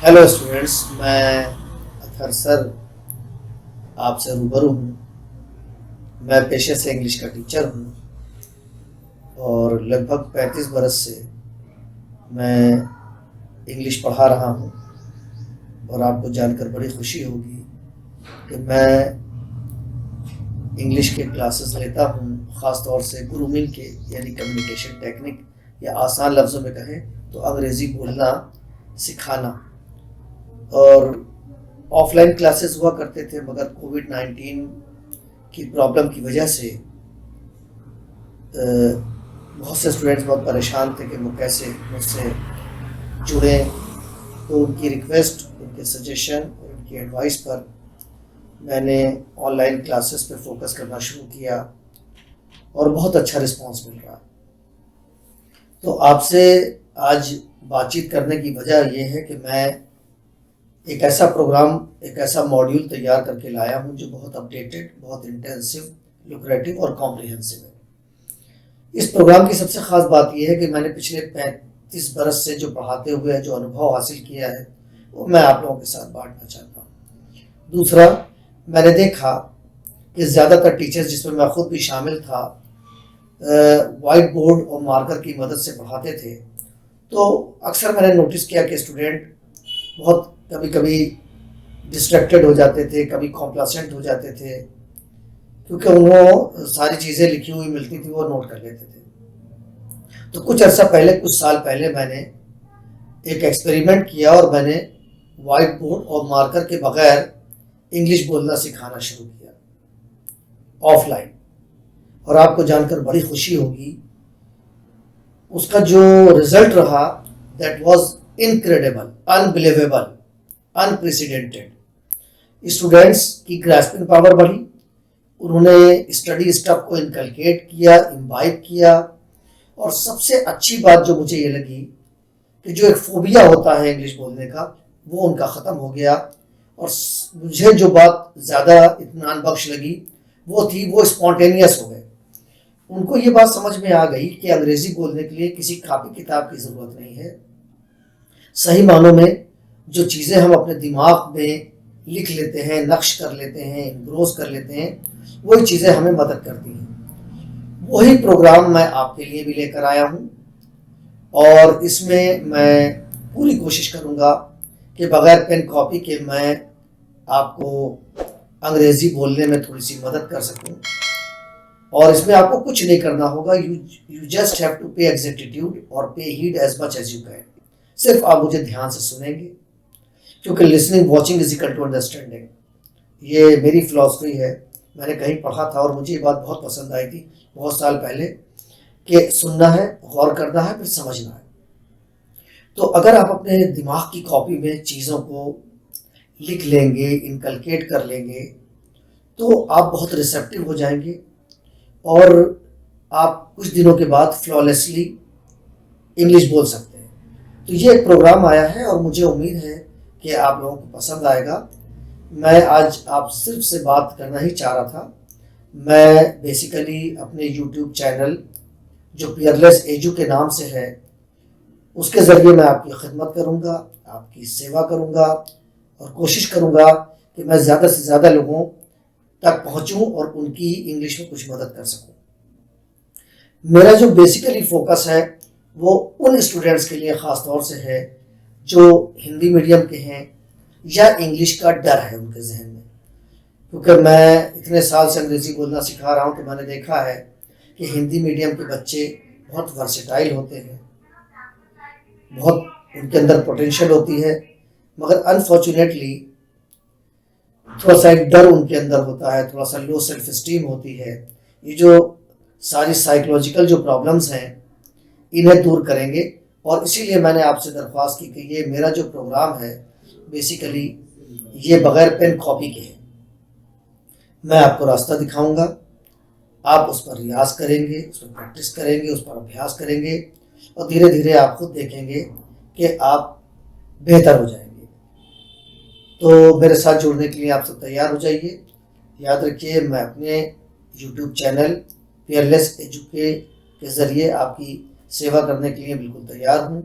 Hello students, मैं Athar sir आपसे रूबरू हूँ। मैं पेशे से इंग्लिश का टीचर हूँ और लगभग 35 बरस से मैं इंग्लिश पढ़ा रहा हूँ। और आपको जानकर बड़ी खुशी होगी कि मैं इंग्लिश के क्लासेस लेता हूँ, ख़ास तौर से ग्रूमिंग के, यानी कम्युनिकेशन टेक्निक, या आसान लफ्ज़ों में कहें तो अंग्रेज़ी बोलना सिखाना। और ऑफलाइन क्लासेस हुआ करते थे, मगर कोविड-19 की प्रॉब्लम की वजह से बहुत से स्टूडेंट्स बहुत परेशान थे कि वो कैसे मुझसे जुड़ें। तो उनकी रिक्वेस्ट, उनके सजेशन और उनकी एडवाइस पर मैंने ऑनलाइन क्लासेस पे फोकस करना शुरू किया और बहुत अच्छा रिस्पांस मिल रहा है। तो आपसे आज बातचीत करने की वजह यह है कि मैं एक ऐसा प्रोग्राम, एक ऐसा मॉड्यूल तैयार करके लाया हूं जो बहुत अपडेटेड, बहुत इंटेंसिव, लुक्रेटिव और कॉम्प्रिहेंसिव है। इस प्रोग्राम की सबसे ख़ास बात यह है कि मैंने पिछले 35 बरस से जो पढ़ाते हुए जो अनुभव हासिल किया है वो मैं आप लोगों के साथ बांटना चाहता हूँ। दूसरा, मैंने देखा कि ज़्यादातर टीचर्स, जिसमें मैं खुद भी शामिल था, वाइट बोर्ड और मार्कर की मदद से पढ़ाते थे। तो अक्सर मैंने नोटिस किया कि स्टूडेंट बहुत कभी कभी डिस्ट्रैक्टेड हो जाते थे, कभी कॉम्प्लासेंट हो जाते थे, क्योंकि उन्होंने सारी चीज़ें लिखी हुई मिलती थी, वो नोट कर लेते थे। तो कुछ अर्सा पहले, कुछ साल पहले मैंने एक एक्सपेरिमेंट किया और मैंने वाइट बोर्ड और मार्कर के बगैर इंग्लिश बोलना सिखाना शुरू किया ऑफलाइन। और आपको जानकर बड़ी खुशी होगी, उसका जो रिजल्ट रहा, that was incredible, unbelievable, unprecedented. Students की ग्रास्पिंग पावर बढ़ी, उन्होंने स्टडी स्टफ को इनकलकेट किया, इम्बाइब किया। और सबसे अच्छी बात जो मुझे ये लगी कि जो एक फोबिया होता है इंग्लिश बोलने का, वो उनका ख़त्म हो गया। और मुझे जो बात ज़्यादा इत्मीनान बख्श लगी वो थी, वो स्पॉन्टेनियस हो गए। उनको ये बात समझ में आ गई कि अंग्रेज़ी बोलने के लिए किसी कापी किताब की ज़रूरत नहीं है। सही मानों में जो चीज़ें हम अपने दिमाग में लिख लेते हैं, नक्श कर लेते हैं, इम्प्रोज कर लेते हैं, वही चीज़ें हमें मदद करती हैं। वही प्रोग्राम मैं आपके लिए भी लेकर आया हूँ और इसमें मैं पूरी कोशिश करूँगा कि बग़ैर पेन कॉपी के मैं आपको अंग्रेज़ी बोलने में थोड़ी सी मदद कर सकूँ। और इसमें आपको कुछ नहीं करना होगा, यू जस्ट हैव टू पे एग्जैक्टिट्यूड और pay heed as much as you can. सिर्फ आप मुझे ध्यान से सुनेंगे, क्योंकि listening watching is equal to understanding, ये मेरी फिलॉसफी है। मैंने कहीं पढ़ा था और मुझे ये बात बहुत पसंद आई थी बहुत साल पहले, कि सुनना है, गौर करना है, फिर समझना है। तो अगर आप अपने दिमाग की कॉपी में चीज़ों को लिख लेंगे, इनकलकेट कर लेंगे, तो आप बहुत रिसेप्टिव हो जाएंगे और आप कुछ दिनों के बाद फ्लॉलेसली इंग्लिश बोल सकते हैं। तो ये एक प्रोग्राम आया है और मुझे उम्मीद है कि आप लोगों को पसंद आएगा। मैं आज आप सिर्फ से बात करना ही चाह रहा था। मैं बेसिकली अपने यूट्यूब चैनल, जो पियरलेस एजू के नाम से है, उसके ज़रिए मैं आपकी खिदमत करूँगा, आपकी सेवा करूँगा और कोशिश करूँगा कि मैं ज़्यादा से ज़्यादा लोगों तक पहुँचूँ और उनकी इंग्लिश में कुछ मदद कर सकूँ। मेरा जो बेसिकली फोकस है वो उन स्टूडेंट्स के लिए ख़ास तौर से है जो हिंदी मीडियम के हैं या इंग्लिश का डर है उनके जहन में। क्योंकि मैं इतने साल से अंग्रेज़ी बोलना सिखा रहा हूँ कि मैंने देखा है कि हिंदी मीडियम के बच्चे बहुत वर्सेटाइल होते हैं, बहुत उनके अंदर पोटेंशियल होती है, मगर अनफॉर्चुनेटली थोड़ा सा एक डर उनके अंदर होता है, थोड़ा सा लो सेल्फ इस्टीम होती है। ये जो सारी साइकोलॉजिकल जो प्रॉब्लम्स हैं, इन्हें दूर करेंगे। और इसीलिए मैंने आपसे दरख्वास्त की कि ये मेरा जो प्रोग्राम है बेसिकली ये बग़ैर पेन कॉपी के है। मैं आपको रास्ता दिखाऊंगा, आप उस पर रियाज करेंगे, उस पर प्रैक्टिस करेंगे, उस पर अभ्यास करेंगे और धीरे धीरे आप खुद देखेंगे कि आप बेहतर हो जाएंगे। तो मेरे साथ जुड़ने के लिए आप सब तैयार हो जाइए। याद रखिए, मैं अपने यूट्यूब चैनल पियरलेस एजुके के ज़रिए आपकी सेवा करने के लिए बिल्कुल तैयार हूँ।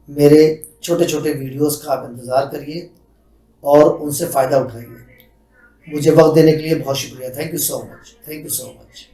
میرے چھوٹے چھوٹے ویڈیوز کا آپ انتظار کریے اور ان سے فائدہ اٹھائیے. مجھے وقت دینے کے لیے بہت شکریہ. Thank you so much.